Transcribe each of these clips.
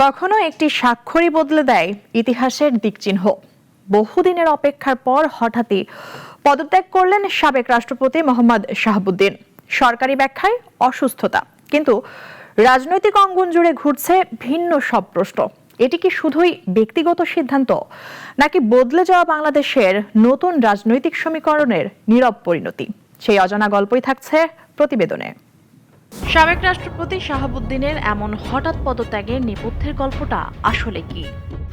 কখনো একটি স্বাক্ষরই বদলে দেয় ইতিহাসের দিকচিহ্ন। বহুদিনের অপেক্ষার পর হঠাৎই পদত্যাগ করলেন সাবেক রাষ্ট্রপতি মোহাম্মদ শাহাবুদ্দিন। সরকারি ব্যাখ্যায় অসুস্থতা, কিন্তু রাজনৈতিক অঙ্গন জুড়ে ঘুরছে ভিন্ন সব প্রশ্ন। এটি কি শুধুই ব্যক্তিগত সিদ্ধান্ত, নাকি বদলে যাওয়া বাংলাদেশের নতুন রাজনৈতিক সমীকরণের নীরব পরিণতি? সেই অজানা গল্পই থাকছে প্রতিবেদনে। সাবেক রাষ্ট্রপতি শাহাবুদ্দিনের এমন হঠাৎ পদত্যাগের নেপথ্যের গল্পটা আসলে কি?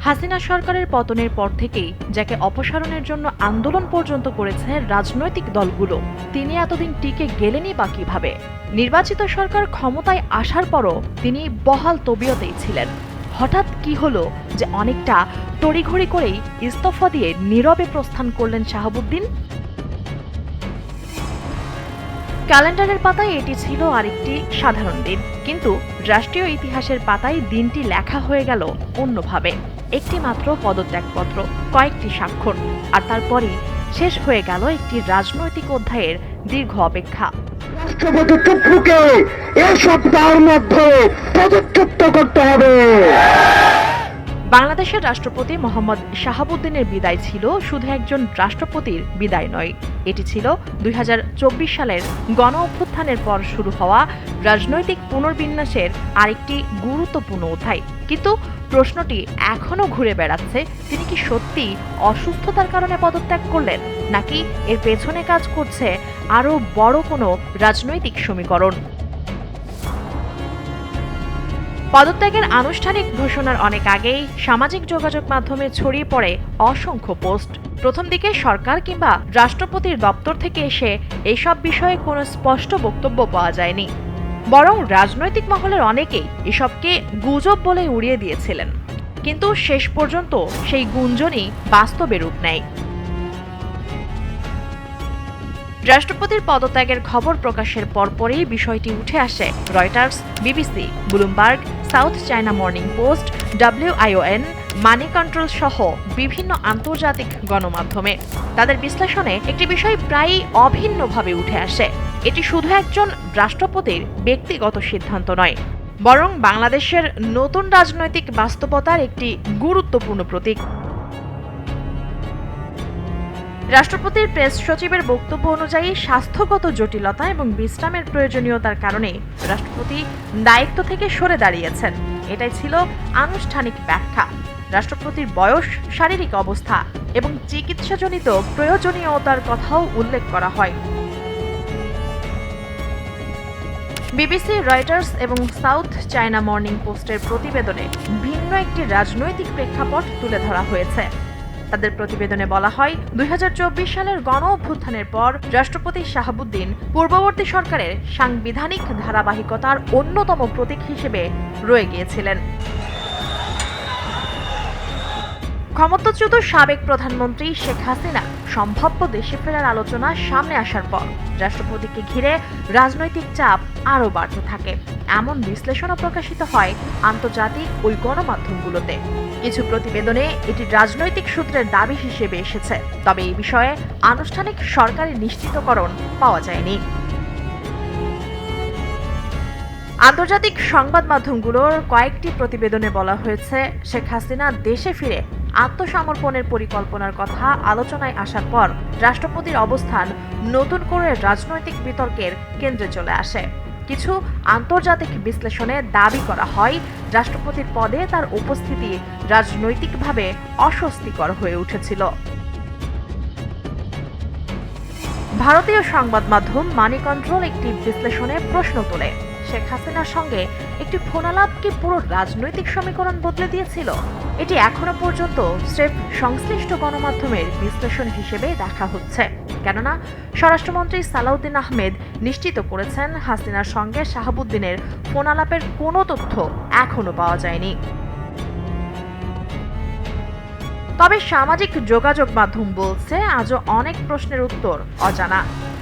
হাসিনা সরকারের পতনের পর থেকেই যাকে অপসারণের জন্য আন্দোলন পর্যন্ত করেছে রাজনৈতিক দলগুলো, তিনি এতদিন টিকে গেলেনই বা কিভাবে? নির্বাচিত সরকার ক্ষমতায় আসার পরও তিনি বহাল তবিয়তেই ছিলেন। হঠাৎ কি হলো যে অনেকটা তড়িঘড়ি করেই ইস্তফা দিয়ে নীরবে প্রস্থান করলেন শাহাবুদ্দিন? ক্যালেন্ডারের পাতায় এটি ছিল আরেকটি সাধারণ দিন, কিন্তু রাষ্ট্রীয় ইতিহাসের পাতায় দিনটি লেখা হয়ে গেল অন্যভাবে। একটি মাত্র পদত্যাগপত্র, কয়েকটি স্বাক্ষর, আর তারপরই শেষ হয়ে গেল একটি রাজনৈতিক অধ্যায়ের দীর্ঘ অপেক্ষা। রাষ্ট্রপতি টুকরুকে এই সপ্তাহের মধ্যে পদচ্যুত করতে হবে। বাংলাদেশের রাষ্ট্রপতি মোহাম্মদ শাহাবুদ্দিনের বিদায় ছিল শুধু একজন রাষ্ট্রপতির বিদায় নয়, এটি ছিল ২০২৪ সালের গণ অভ্যুত্থানের পর শুরু হওয়া রাজনৈতিক পুনর্বিন্যাসের আরেকটি গুরুত্বপূর্ণ অধ্যায়। কিন্তু প্রশ্নটি এখনো ঘুরে বেড়াচ্ছে, তিনি কি সত্যি অসুস্থতার কারণে পদত্যাগ করলেন, নাকি এর পেছনে কাজ করছে আরও বড় কোনো রাজনৈতিক সমীকরণ? পদত্যাগের আনুষ্ঠানিক ঘোষণার অনেক আগেই সামাজিক যোগাযোগ মাধ্যমে ছড়িয়ে পড়ে অসংখ্য পোস্ট। প্রথম দিকে সরকার কিংবা রাষ্ট্রপতির দপ্তর থেকে এসে এসব বিষয়ে কোনো স্পষ্ট বক্তব্য পাওয়া যায়নি, বরং রাজনৈতিক মহলের অনেকেই এসবকে গুজব বলে উড়িয়ে দিয়েছিলেন। কিন্তু শেষ পর্যন্ত সেই গুঞ্জনই বাস্তবে রূপ নেয়। রাষ্ট্রপতির পদত্যাগের খবর প্রকাশের পরপরই বিষয়টি উঠে আসে Reuters, BBC, Bloomberg, south China morning post, WION, মানি কন্ট্রোল সহ বিভিন্ন আন্তর্জাতিক গণমাধ্যমে। তাদের বিশ্লেষণে একটি বিষয় প্রায়ই অভিন্নভাবে উঠে আসে। এটি শুধু একজন রাষ্ট্রপতির ব্যক্তিগত সিদ্ধান্ত নয়, বরং বাংলাদেশের নতুন রাজনৈতিক বাস্তবতার একটি গুরুত্বপূর্ণ প্রতীক। রাষ্ট্রপতির প্রেস সচিবের বক্তব্য অনুযায়ী স্বাস্থ্যগত জটিলতা এবং বিশ্রামের প্রয়োজনীয়তার কারণে রাষ্ট্রপতি দায়িত্ব থেকে সরে দাঁড়িয়েছেন, এটাই ছিল আনুষ্ঠানিক ব্যাখ্যা। রাষ্ট্রপতির বয়স, শারীরিক অবস্থা এবং চিকিৎসাজনিত প্রয়োজনীয়তার কথাও উল্লেখ করা হয়। বিবিসি, রয়টার্স এবং সাউথ চায়না মর্নিং পোস্টের প্রতিবেদনে ভিন্ন একটি রাজনৈতিক প্রেক্ষাপট তুলে ধরা হয়েছে। তাদের প্রতিবেদনে বলা হয়, ২০২৪ সালের গণ অভ্যুত্থানের পর রাষ্ট্রপতি শাহাবুদ্দিন পূর্ববর্তী সরকারের সাংবিধানিক ধারাবাহিকতার অন্যতম প্রতীক হিসেবে রয়ে গিয়েছিলেন। ক্ষমতাচ্যুত সাবেক প্রধানমন্ত্রী শেখ হাসিনা সম্ভাব্য দেশে ফেরার আলোচনা সামনে আসার পর রাষ্ট্রপতিকে ঘিরে রাজনৈতিক চাপ আরও বাড়তে থাকে, এমন বিশ্লেষণও প্রকাশিত হয় আন্তর্জাতিক ওই গণমাধ্যমগুলোতে। কিছু প্রতিবেদনে এটি রাজনৈতিক সূত্রের দাবি হিসেবে এসেছে, তবে এই বিষয়ে আনুষ্ঠানিক সরকারি নিশ্চিতকরণ পাওয়া যায়নি। আন্তর্জাতিক সংবাদ মাধ্যমগুলোর কয়েকটি প্রতিবেদনে বলা হয়েছে, শেখ হাসিনা দেশে ফিরে আত্মসমর্পণের পরিকল্পনার কথা আলোচনায় আসার পর রাষ্ট্রপতির অবস্থান নতুন করে রাজনৈতিক বিতর্কের কেন্দ্রে চলে আসে। কিছু আন্তর্জাতিক বিশ্লেষণে দাবি করা হয়, রাষ্ট্রপতির পদে তার উপস্থিতি রাজনৈতিকভাবে অস্বস্তিকর হয়ে উঠেছিল। ভারতীয় সংবাদ মাধ্যম মানি কন্ট্রোল একটি বিশ্লেষণে প্রশ্ন তোলে, শেখ হাসিনার সঙ্গে একটি ফোনালাপ কি পুরো রাজনৈতিক সমীকরণ বদলে দিয়েছিল? এটি এখনো পর্যন্ত স্রেফ সংশ্লিষ্ট গণমাধ্যমের বিশ্লেষণ হিসেবে দেখা হচ্ছে, কেননা স্বরাষ্ট্রমন্ত্রী সালাউদ্দিন আহমেদ নিশ্চিত করেছেন হাসিনার সঙ্গে শাহাবুদ্দিনের ফোনালাপের কোনো তথ্য এখনো পাওয়া যায়নি। তবে সামাজিক যোগাযোগ মাধ্যম বলছে, আজও অনেক প্রশ্নের উত্তর অজানা।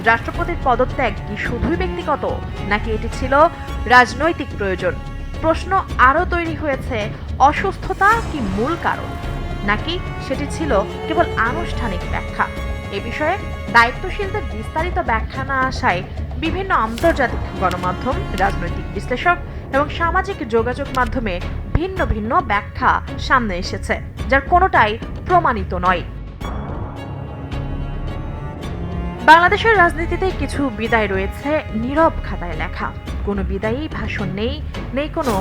রাষ্ট্রপতির পদত্যাগ কি শুধুই ব্যক্তিগত, নাকি এটি ছিল রাজনৈতিক প্রয়োজন? প্রশ্ন আরও তৈরি হয়েছে, অসুস্থতা কি মূল কারণ, নাকি সেটি ছিল কেবল আনুষ্ঠানিক ব্যাখ্যা? এ বিষয়ে দায়িত্বশীলদের বিস্তারিত ব্যাখ্যা না আসায় বিভিন্ন আন্তর্জাতিক গণমাধ্যম, রাজনৈতিক বিশ্লেষক এবং সামাজিক যোগাযোগ মাধ্যমে ভিন্ন ভিন্ন ব্যাখ্যা সামনে এসেছে, যার কোনোটাই প্রমাণিত নয়। বাংলাদেশের রাজনীতিতে কিছু বিদায় রয়েছে নীরব খাতায় লেখা। কোনো বিদায়ী ভাষণ নেই, নেই কোনো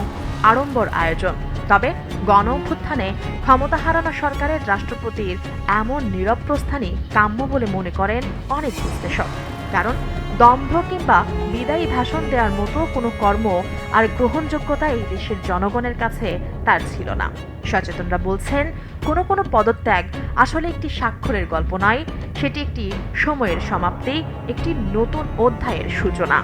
আড়ম্বর আয়োজন। তবে গণ অভ্যুত্থানে ক্ষমতা হারানো সরকারের রাষ্ট্রপতির এমন নীরব প্রস্থানই কাম্য বলে মনে করেন অনেক বিশ্লেষক। কারণ দম্ভ কিংবা বিদায়ী ভাষণ দেওয়ার মতো কোনো কর্ম আর গ্রহণযোগ্যতা এই দেশের জনগণের কাছে তার ছিল না। সচেতনরা বলছেন, কোনো কোনো পদত্যাগ আসলে একটি স্বাক্ষরের গল্প নয়, সেটি একটি সময়ের সমাপ্তি, একটি নতুন অধ্যায়ের সূচনা।